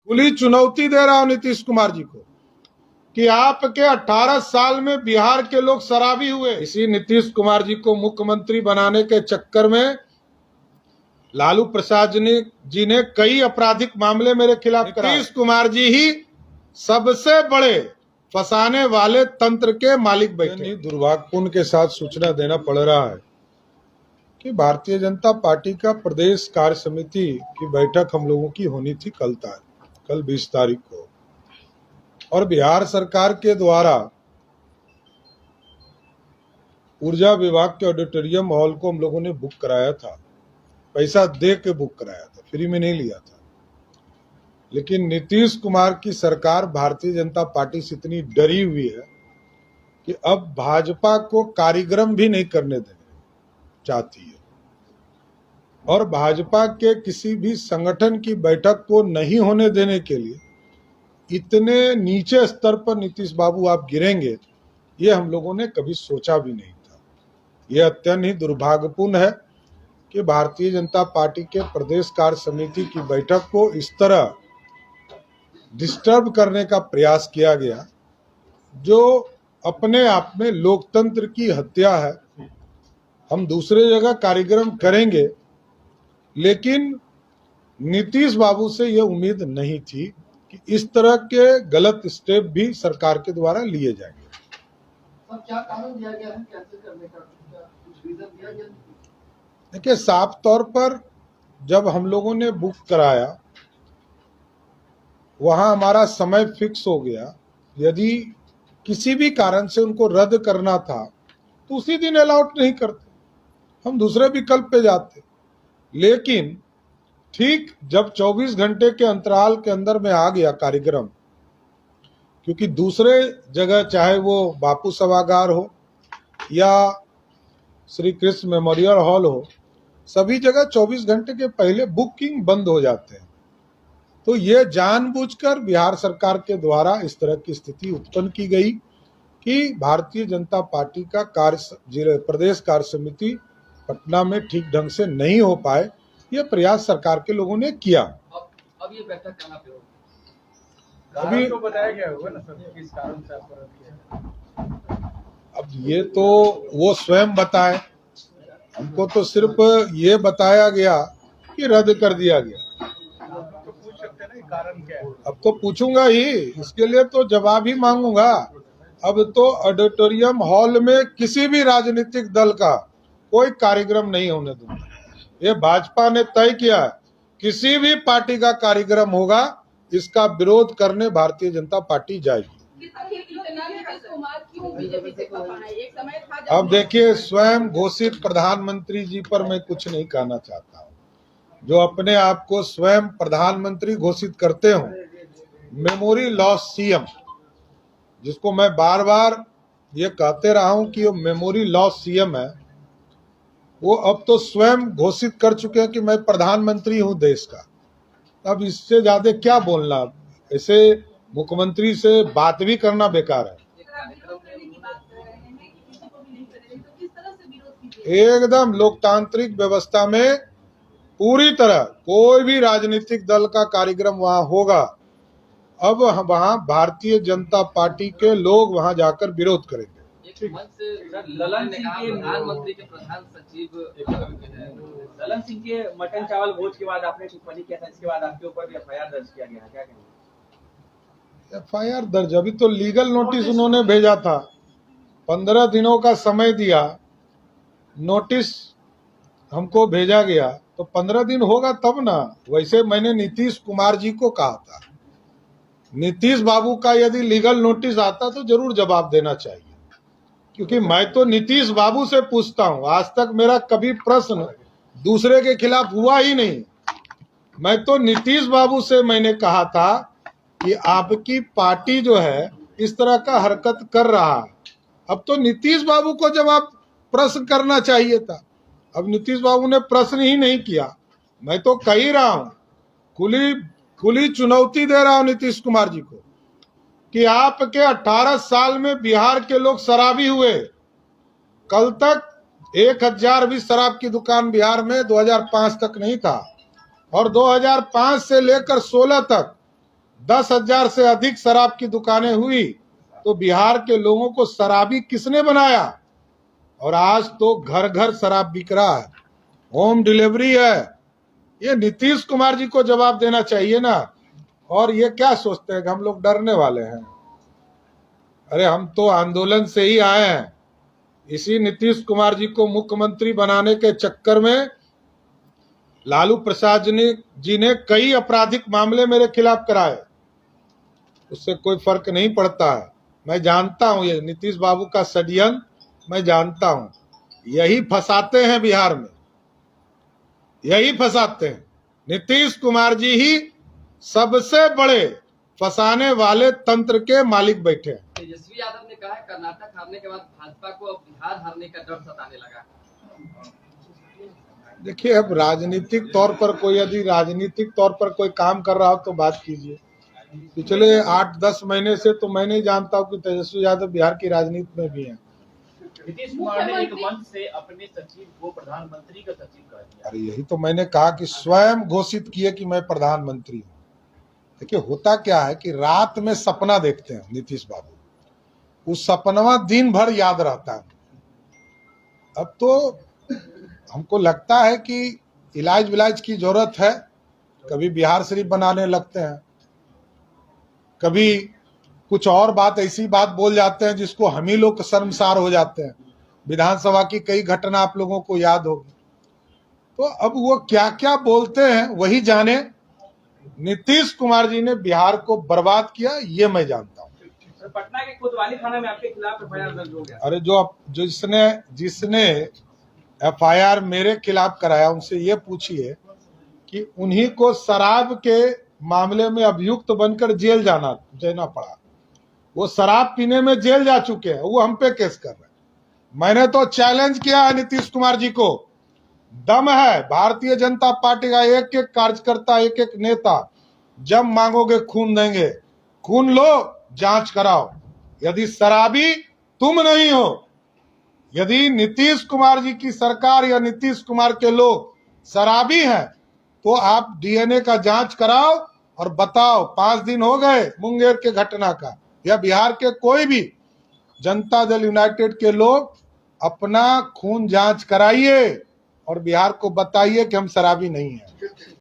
खुली चुनौती दे रहा हूं नीतीश कुमार जी को कि आपके 18 साल में बिहार के लोग शराबी हुए। इसी नीतीश कुमार जी को मुख्यमंत्री बनाने के चक्कर में लालू प्रसाद जी ने कई आपराधिक मामले मेरे खिलाफ कराए। नीतीश कुमार जी ही सबसे बड़े फंसाने वाले तंत्र के मालिक बैठे। दुर्भाग्यपूर्ण के साथ सूचना देना पड़ रहा है कि भारतीय जनता पार्टी का प्रदेश कार्य समिति की बैठक हम लोगों की होनी थी कल 20 तारीख को, और बिहार सरकार के द्वारा ऊर्जा विभाग के ऑडिटोरियम हॉल को हम लोगों ने बुक कराया था, पैसा दे के बुक कराया था, फ्री में नहीं लिया था। लेकिन नीतीश कुमार की सरकार भारतीय जनता पार्टी से इतनी डरी हुई है कि अब भाजपा को कार्यक्रम भी नहीं करने देने चाहती है, और भाजपा के किसी भी संगठन की बैठक को नहीं होने देने के लिए इतने नीचे स्तर पर नीतीश बाबू आप गिरेंगे, ये हम लोगों ने कभी सोचा भी नहीं था। ये अत्यंत ही दुर्भाग्यपूर्ण है कि भारतीय जनता पार्टी के प्रदेश कार्य समिति की बैठक को इस तरह डिस्टर्ब करने का प्रयास किया गया, जो अपने आप में लोकतंत्र की हत्या है। हम दूसरे जगह कार्यक्रम करेंगे, लेकिन नीतीश बाबू से यह उम्मीद नहीं थी कि इस तरह के गलत स्टेप भी सरकार के द्वारा लिए जाएंगे। अब क्या कारण दिया गया है कैंसिल करने का, कुछ रीजन दिया गया? देखिए, साफ तौर पर जब हम लोगों ने बुक कराया वहां हमारा समय फिक्स हो गया। यदि किसी भी कारण से उनको रद्द करना था तो उसी दिन अलाउट नहीं करते, हम दूसरे विकल्प पे जाते। लेकिन ठीक जब 24 घंटे के अंतराल के अंदर में आ गया कार्यक्रम, क्योंकि दूसरे जगह चाहे वो बापू सभागार हो या श्री कृष्ण मेमोरियल हॉल हो, सभी जगह 24 घंटे के पहले बुकिंग बंद हो जाते हैं। तो ये जानबूझकर बिहार सरकार के द्वारा इस तरह की स्थिति उत्पन्न की गई कि भारतीय जनता पार्टी का प्रदेश कार्य समिति पटना में ठीक ढंग से नहीं हो पाए। ये प्रयास सरकार के लोगों ने किया। अब ये बैठक कहाँ पे होगी? अभी तो बताया गया होगा ना सर, किस कारण से आपको रद्द किया? अब ये तो वो स्वयं बताए, हमको तो सिर्फ ये बताया गया कि रद्द कर दिया गया। तो पूछ सकते हैं ना कारण क्या है? अब तो पूछूंगा ही, इसके लिए तो जवाब ही मांगूंगा। अब तो ऑडिटोरियम हॉल में किसी भी राजनीतिक दल का कोई कार्यक्रम नहीं होने दूंगा। ये भाजपा ने तय किया है, किसी भी पार्टी का कार्यक्रम होगा इसका विरोध करने भारतीय जनता पार्टी जाएगी। अब देखिए, स्वयं घोषित प्रधानमंत्री जी पर मैं कुछ नहीं कहना चाहता हूँ, जो अपने आप को स्वयं प्रधानमंत्री घोषित करते हो। मेमोरी लॉस सीएम, जिसको मैं बार बार ये कहते रहा हूं कि वो मेमोरी लॉस सीएम है, वो अब तो स्वयं घोषित कर चुके हैं कि मैं प्रधानमंत्री हूं देश का। अब इससे ज्यादा क्या बोलना? ऐसे मुख्यमंत्री से बात भी करना बेकार है। एकदम लोकतांत्रिक व्यवस्था में पूरी तरह कोई भी राजनीतिक दल का कार्यक्रम वहां होगा, अब वहां भारतीय जनता पार्टी के लोग वहां जाकर विरोध करेंगे। ललन सिंह के प्रधानमंत्री के प्रधान सचिव ललन सिंह के मटन चावल भोज के बाद आपने टिप्पणी किया था, इसके बाद आपके ऊपर भी एफआईआर दर्ज किया गया है, क्या कहेंगे? एफआईआर दर्ज, अभी तो लीगल नोटिस उन्होंने भेजा था, 15 दिनों का समय दिया, नोटिस हमको भेजा गया, तो 15 दिन होगा तब ना। वैसे मैंने नीतीश कुमार जी को कहा था, नीतीश बाबू का यदि लीगल नोटिस आता तो जरूर जवाब देना चाहिए, क्योंकि मैं तो नीतीश बाबू से पूछता हूं। आज तक मेरा कभी प्रश्न दूसरे के खिलाफ हुआ ही नहीं। मैं तो नीतीश बाबू से मैंने कहा था कि आपकी पार्टी जो है इस तरह का हरकत कर रहा है। अब तो नीतीश बाबू को जवाब प्रश्न करना चाहिए था। अब नीतीश बाबू ने प्रश्न ही नहीं किया। मैं तो कह ही रहा हूं, खुली चुनौती दे रहा हूं नीतीश कुमार जी को कि आपके 18 साल में बिहार के लोग शराबी हुए। कल तक 1000 भी शराब की दुकान बिहार में 2005 तक नहीं था, और 2005 से लेकर 16 तक 10,000 से अधिक शराब की दुकानें हुई तो बिहार के लोगों को शराबी किसने बनाया? और आज तो घर घर शराब बिक रहा है, होम डिलीवरी है। ये नीतीश कुमार जी को जवाब देना चाहिए ना। और ये क्या सोचते हैं कि हम लोग डरने वाले हैं? अरे हम तो आंदोलन से ही आए हैं। इसी नीतीश कुमार जी को मुख्यमंत्री बनाने के चक्कर में लालू प्रसाद जी ने कई आपराधिक मामले मेरे खिलाफ कराए, उससे कोई फर्क नहीं पड़ता है। मैं जानता हूं ये नीतीश बाबू का षड्यंत्र मैं जानता हूं। यही फंसाते हैं बिहार में, यही फंसाते हैं। नीतीश कुमार जी ही सबसे बड़े फंसाने वाले तंत्र के मालिक बैठे हैं। तेजस्वी यादव ने कहा है कर्नाटक हारने के बाद भाजपा को अब बिहार हारने का डर सताने लगा। देखिए, अब राजनीतिक तौर पर कोई यदि राजनीतिक तौर पर कोई काम कर रहा हो तो बात कीजिए। पिछले 8-10 महीने से तो मैं नहीं जानता हूँ कि तेजस्वी यादव बिहार की राजनीति में भी हैं। नीतीश कुमार ने एक मंच से अपने सचिव को प्रधानमंत्री का सचिव कर दिया। अरे यही तो मैंने कहा कि स्वयं घोषित किए कि मैं प्रधानमंत्री हूँ। देखिए, होता क्या है कि रात में सपना देखते हैं नीतीश बाबू, उस सपना दिन भर याद रहता है। अब तो हमको लगता है कि इलाज विलाज की जरूरत है। कभी बिहार शरीफ बनाने लगते हैं, कभी कुछ और बात ऐसी बात बोल जाते हैं जिसको हम ही लोग शर्मसार हो जाते हैं। विधानसभा की कई घटना आप लोगों को याद होगी। तो अब वो क्या क्या बोलते हैं वही जाने। नीतीश कुमार जी ने बिहार को बर्बाद किया, ये मैं जानता हूँ। पटना के कोतवाली थाना में आपके खिलाफ एफआईआर दर्ज हो गया। अरे जिसने एफआईआर मेरे खिलाफ कराया उनसे ये पूछिए कि उन्हीं को शराब के मामले में अभियुक्त बनकर जेल जाना पड़ा। वो शराब पीने में जेल जा चुके हैं, वो हम पे केस कर रहे हैं। मैंने तो चैलेंज किया है नीतीश कुमार जी को। दम है भारतीय जनता पार्टी का एक एक कार्यकर्ता, एक एक नेता, जब मांगोगे खून देंगे। खून लो, जांच कराओ। यदि शराबी तुम नहीं हो, यदि नीतीश कुमार जी की सरकार या नीतीश कुमार के लोग शराबी हैं, तो आप डीएनए का जांच कराओ और बताओ। 5 दिन हो गए मुंगेर के घटना का, या बिहार के कोई भी जनता दल यूनाइटेड के लोग अपना खून जांच कराइए और बिहार को बताइए कि हम शराबी नहीं हैं।